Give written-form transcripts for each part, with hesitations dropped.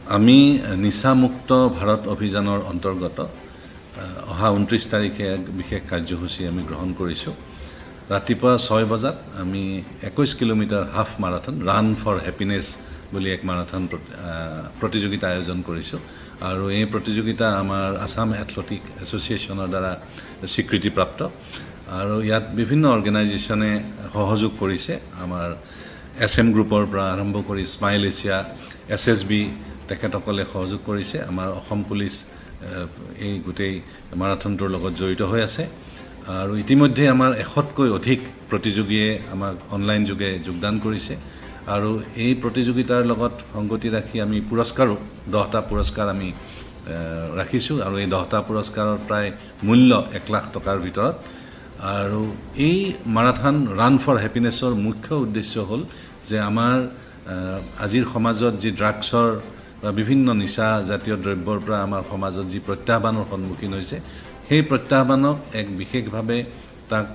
আমি নিচামুক্ত ভাৰত অভিযানৰ অন্তৰ্গত অহা 29 তাৰিখে এক বিশেষ কাৰ্যসূচী আমি গ্ৰহণ কৰিছোঁ। ৰাতিপুৱা 6 বজাত আমি 21 kilometre half marathon run for happiness বুলি এক মাৰাথন প্ৰতিযোগিতা আয়োজন কৰিছোঁ আৰু এই প্ৰতিযোগিতা আমাৰ আসাম এথলেটিক এছ'চিয়েশ্যনৰ দ্বাৰা স্বীকৃতিপ্ৰাপ্ত আৰু ইয়াত বিভিন্ন অৰ্গেনাইজেশ্যনে সহযোগ কৰিছে। আমাৰ SM গ্ৰুপৰ পৰা আৰম্ভ কৰি স্মাইল এছিয়া, SSB তেখেতসকলে সহযোগ কৰিছে। আমাৰ অসম পুলিচ এই গোটেই মাৰাথনটোৰ লগত জড়িত হৈ আছে আৰু ইতিমধ্যে আমাৰ 100তকৈ অধিক প্ৰতিযোগীয়ে আমাক অনলাইন যোগে যোগদান কৰিছে আৰু এই প্ৰতিযোগিতাৰ লগত সংগতি ৰাখি আমি পুৰস্কাৰো 10টা পুৰস্কাৰ আমি ৰাখিছোঁ আৰু এই 10টা পুৰস্কাৰৰ প্ৰায় মূল্য 1 লাখ টকাৰ ভিতৰত। আৰু এই মাৰাথন ৰান ফৰ হেপিনেছৰ মুখ্য উদ্দেশ্য হ'ল যে আমাৰ আজিৰ সমাজত যি ড্ৰাগছৰ বা বিভিন্ন নিচা জাতীয় দ্ৰব্যৰ পৰা আমাৰ সমাজত যি প্ৰত্যাহ্বানৰ সন্মুখীন হৈছে সেই প্ৰত্যাহ্বানক এক বিশেষভাৱে তাক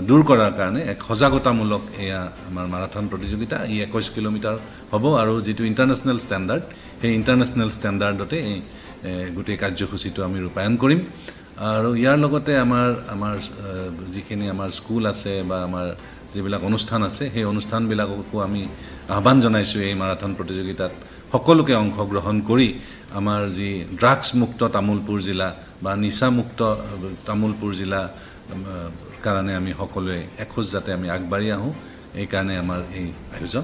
দূৰ কৰাৰ কাৰণে এক সজাগতামূলক এয়া আমাৰ মাৰাথন প্ৰতিযোগিতা। ই 21 কিলোমিটাৰ হ'ব আৰু যিটো ইণ্টাৰনেশ্যনেল ষ্টেণ্ডাৰ্ড সেই ইণ্টাৰনেশ্যনেল ষ্টেণ্ডাৰ্ডতে এই গোটেই কাৰ্যসূচীটো আমি ৰূপায়ণ কৰিম আৰু ইয়াৰ লগতে আমাৰ যিখিনি আমাৰ স্কুল আছে বা আমাৰ যিবিলাক অনুষ্ঠান আছে সেই অনুষ্ঠানবিলাককো আমি আহ্বান জনাইছোঁ এই মাৰাথন প্ৰতিযোগিতাত সকলোকে অংশগ্ৰহণ কৰি আমাৰ যি ড্ৰাগছ মুক্ত তামোলপুৰ জিলা বা নিচামুক্ত তামোলপুৰ জিলা কাৰণে আমি সকলোৱে এখোজ যাতে আমি আগবাঢ়ি আহোঁ এই কাৰণে আমাৰ এই আয়োজন।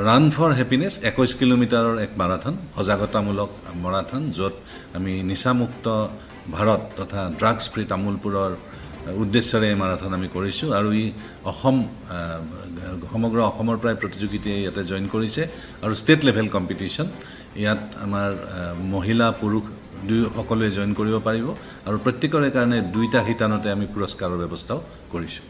ৰান ফৰ হেপিনেছ 21 কিলোমিটাৰৰ এক মাৰাথন, সজাগতামূলক মাৰাথন, য'ত আমি নিচামুক্ত ভাৰত তথা ড্ৰাগছ ফ্ৰী তামোলপুৰৰ উদ্দেশ্যৰে এই মাৰাথন আমি কৰিছোঁ আৰু ই সমগ্ৰ অসমৰ প্ৰায় প্ৰতিযোগিতাই ইয়াতে জইন কৰিছে আৰু ষ্টেট লেভেল কম্পিটিশ্যন। ইয়াত আমাৰ মহিলা পুৰুষ সকলোৱে জইন কৰিব পাৰিব আৰু প্ৰত্যেকৰে কাৰণে 2টা শিতানতে আমি পুৰস্কাৰৰ ব্যৱস্থাও কৰিছোঁ।